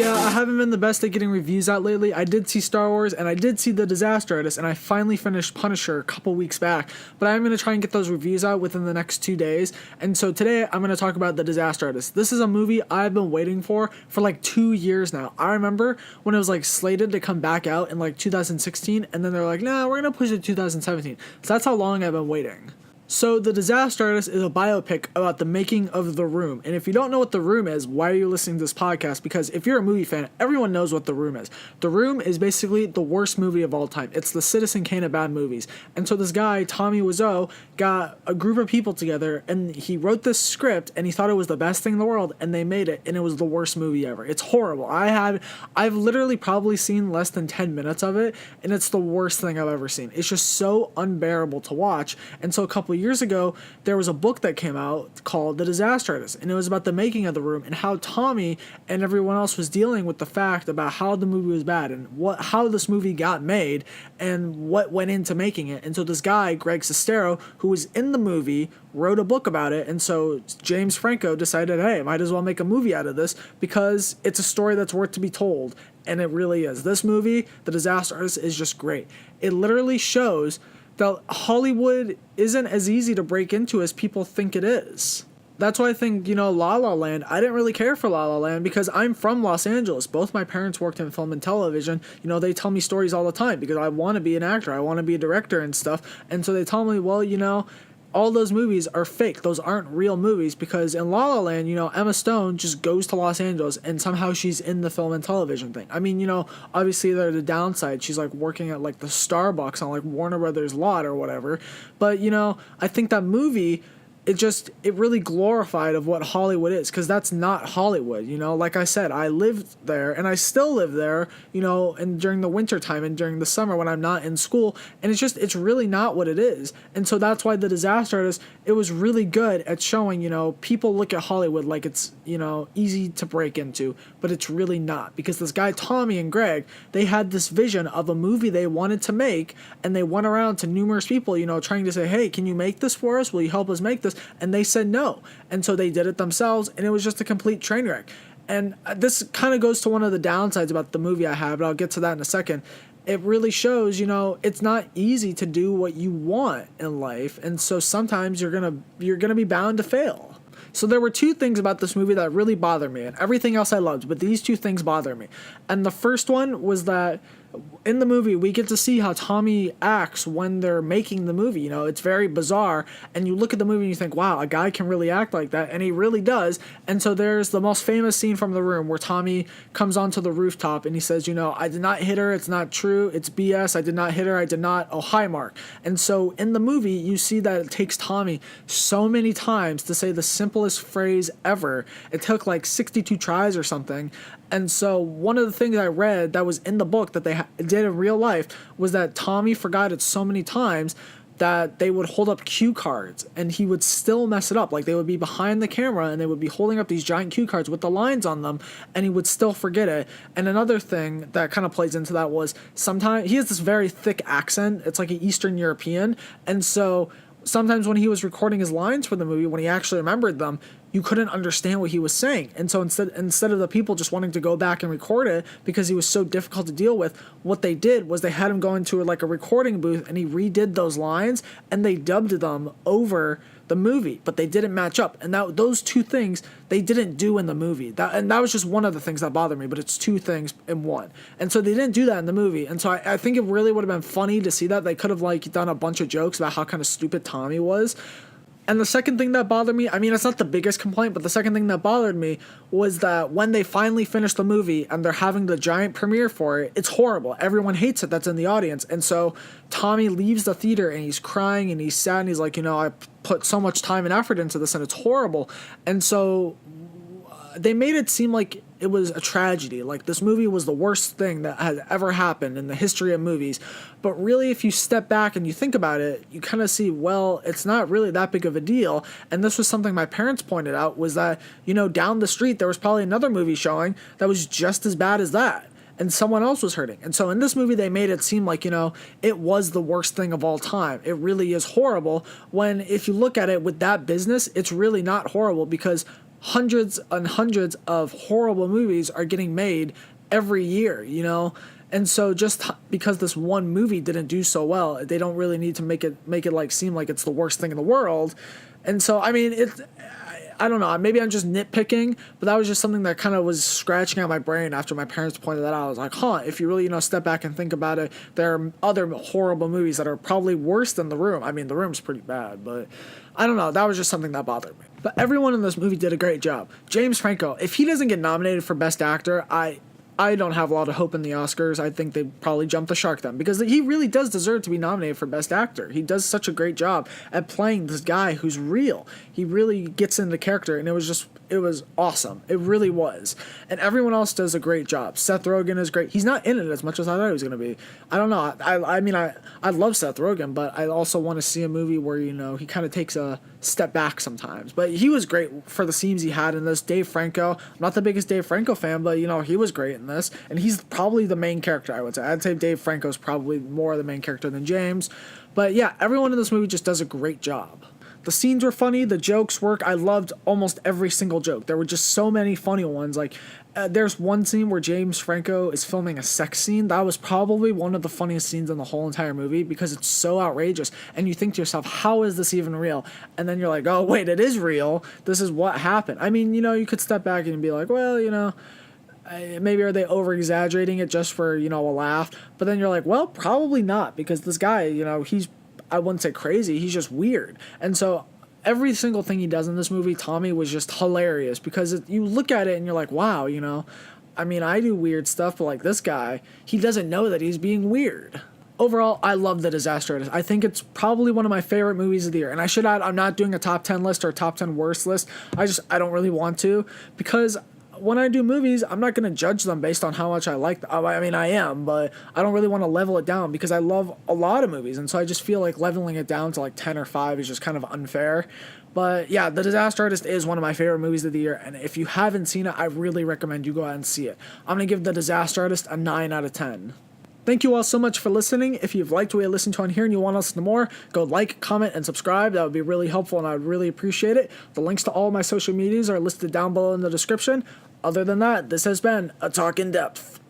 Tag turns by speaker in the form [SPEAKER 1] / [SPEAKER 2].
[SPEAKER 1] Yeah, I haven't been the best at getting reviews out lately. I did see Star Wars and I did see The Disaster Artist, and I finally finished Punisher a couple weeks back. But I'm going to try and get those reviews out within the next 2 days. And so today I'm going to talk about The Disaster Artist. This is a movie I've been waiting for like 2 years now. I remember when it was like slated to come back out in like 2016, and then they're like, nah, we're going to push it to 2017. So that's how long I've been waiting. So The Disaster Artist is a biopic about the making of The Room. And if you don't know what The Room is, why are you listening to this podcast? Because if you're a movie fan, everyone knows what The Room is. The Room is basically the worst movie of all time. It's the Citizen Kane of bad movies. And so this guy, Tommy Wiseau, got a group of people together and he wrote this script and he thought it was the best thing in the world, and they made it, and it was the worst movie ever. It's horrible. I've literally probably seen less than 10 minutes of it, and it's the worst thing I've ever seen. It's just so unbearable to watch. And so a couple years ago, there was a book that came out called The Disaster Artist, and it was about the making of The Room and how Tommy and everyone else was dealing with the fact about how the movie was bad and how this movie got made and what went into making it. And so this guy, Greg Sestero, who was in the movie, wrote a book about it, and so James Franco decided, hey, might as well make a movie out of this because it's a story that's worth to be told, and it really is. This movie, The Disaster Artist, is just great. It literally shows that Hollywood isn't as easy to break into as people think it is. That's why I think, La La Land, I didn't really care for La La Land because I'm from Los Angeles. Both my parents worked in film and television. They tell me stories all the time because I want to be an actor. I want to be a director and stuff. And so they tell me, well, all those movies are fake. Those aren't real movies because in La La Land, Emma Stone just goes to Los Angeles and somehow she's in the film and television thing. I mean, obviously there's the downside. She's like working at like the Starbucks on like Warner Brothers lot or whatever. But, I think that movie, it really glorified of what Hollywood is, because that's not Hollywood. Like I said, I lived there and I still live there, and during the winter time and during the summer when I'm not in school, and it's really not what it is. And so that's why The Disaster Artist, it was really good at showing, people look at Hollywood like it's, easy to break into, but it's really not, because this guy Tommy and Greg, they had this vision of a movie they wanted to make, and they went around to numerous people, trying to say, hey, can you make this for us? Will you help us make this? And they said no. And so they did it themselves, and it was just a complete train wreck. And this kind of goes to one of the downsides about the movie I have, but I'll get to that in a second. It really shows, it's not easy to do what you want in life, and so sometimes you're gonna be bound to fail. So there were two things about this movie that really bothered me, and everything else I loved, but these two things bother me. And the first one was that in the movie, we get to see how Tommy acts when they're making the movie. It's very bizarre, and you look at the movie and you think, wow, a guy can really act like that, and he really does. And so there's the most famous scene from The Room where Tommy comes onto the rooftop and he says, I did not hit her, it's not true, it's BS, I did not hit her, I did not, oh, hi, Mark. And so in the movie, you see that it takes Tommy so many times to say the simplest phrase ever. It took like 62 tries or something. And so one of the things I read that was in the book that they did in real life was that Tommy forgot it so many times that they would hold up cue cards and he would still mess it up. Like they would be behind the camera and they would be holding up these giant cue cards with the lines on them, and he would still forget it. And another thing that kind of plays into that was sometimes he has this very thick accent. It's like an Eastern European. And so sometimes when he was recording his lines for the movie, when he actually remembered them, you couldn't understand what he was saying. And so instead of the people just wanting to go back and record it because he was so difficult to deal with, what they did was they had him go into like a recording booth and he redid those lines and they dubbed them over the movie, but they didn't match up. And those two things they didn't do in the movie. That was just one of the things that bothered me, but it's two things in one. And so they didn't do that in the movie. And so I think it really would have been funny to see that. They could have like done a bunch of jokes about how kind of stupid Tommy was. And the second thing that bothered me, I mean, it's not the biggest complaint, but the second thing that bothered me was that when they finally finish the movie and they're having the giant premiere for it, it's horrible. Everyone hates it that's in the audience. And so Tommy leaves the theater and he's crying and he's sad and he's like, I put so much time and effort into this and it's horrible. And so they made it seem like it was a tragedy. Like this movie was the worst thing that had ever happened in the history of movies. But really, if you step back and you think about it, you kind of see, well, it's not really that big of a deal. And this was something my parents pointed out, was that, down the street, there was probably another movie showing that was just as bad as that, and someone else was hurting. And so in this movie, they made it seem like, it was the worst thing of all time. It really is horrible, when if you look at it with that business, it's really not horrible, because hundreds and hundreds of horrible movies are getting made every year, you know? And so just because this one movie didn't do so well, they don't really need to make it like seem like it's the worst thing in the world. And so, I mean, I don't know, maybe I'm just nitpicking, but that was just something that kind of was scratching at my brain after my parents pointed that out. I was like, if you really, step back and think about it, there are other horrible movies that are probably worse than The Room. I mean, The Room's pretty bad, but I don't know, that was just something that bothered me. But everyone in this movie did a great job. James Franco, if he doesn't get nominated for Best Actor, I don't have a lot of hope in the Oscars. I think they probably jump the shark then, because he really does deserve to be nominated for Best Actor. He does such a great job at playing this guy who's real. He really gets into character, and it was awesome. It really was. And everyone else does a great job. Seth Rogen is great. He's not in it as much as I thought he was going to be. I don't know. I mean, I love Seth Rogen, but I also want to see a movie where, he kind of takes a step back sometimes. But he was great for the scenes he had in this. Dave Franco, I'm not the biggest Dave Franco fan, but, he was great in this. And he's probably the main character, I would say. I'd say Dave Franco's probably more the main character than James. But yeah, everyone in this movie just does a great job. The scenes were funny, the jokes work. I loved almost every single joke. There were just so many funny ones. Like, there's one scene where James Franco is filming a sex scene. That was probably one of the funniest scenes in the whole entire movie because it's so outrageous. And you think to yourself, how is this even real? And then you're like, oh, wait, it is real. This is what happened. I mean, you could step back and be like, well, maybe are they over-exaggerating it just for, a laugh? But then you're like, well, probably not, because this guy, he's, I wouldn't say crazy, he's just weird. And so every single thing he does in this movie, Tommy, was just hilarious, because you look at it and you're like, wow, I mean, I do weird stuff, but like this guy, he doesn't know that he's being weird. Overall, I love The Disaster Artist. I think it's probably one of my favorite movies of the year. And I should add, I'm not doing a top 10 list or a top 10 worst list. I don't really want to, because when I do movies, I'm not going to judge them based on how much I like them. I mean, I am, but I don't really want to level it down because I love a lot of movies. And so I just feel like leveling it down to like 10 or 5 is just kind of unfair. But yeah, The Disaster Artist is one of my favorite movies of the year. And if you haven't seen it, I really recommend you go out and see it. I'm going to give The Disaster Artist a 9 out of 10. Thank you all so much for listening. If you've liked what you listen to on here and you want to listen to more, go like, comment, and subscribe. That would be really helpful and I would really appreciate it. The links to all my social medias are listed down below in the description. Other than that, this has been A Talk in Depth.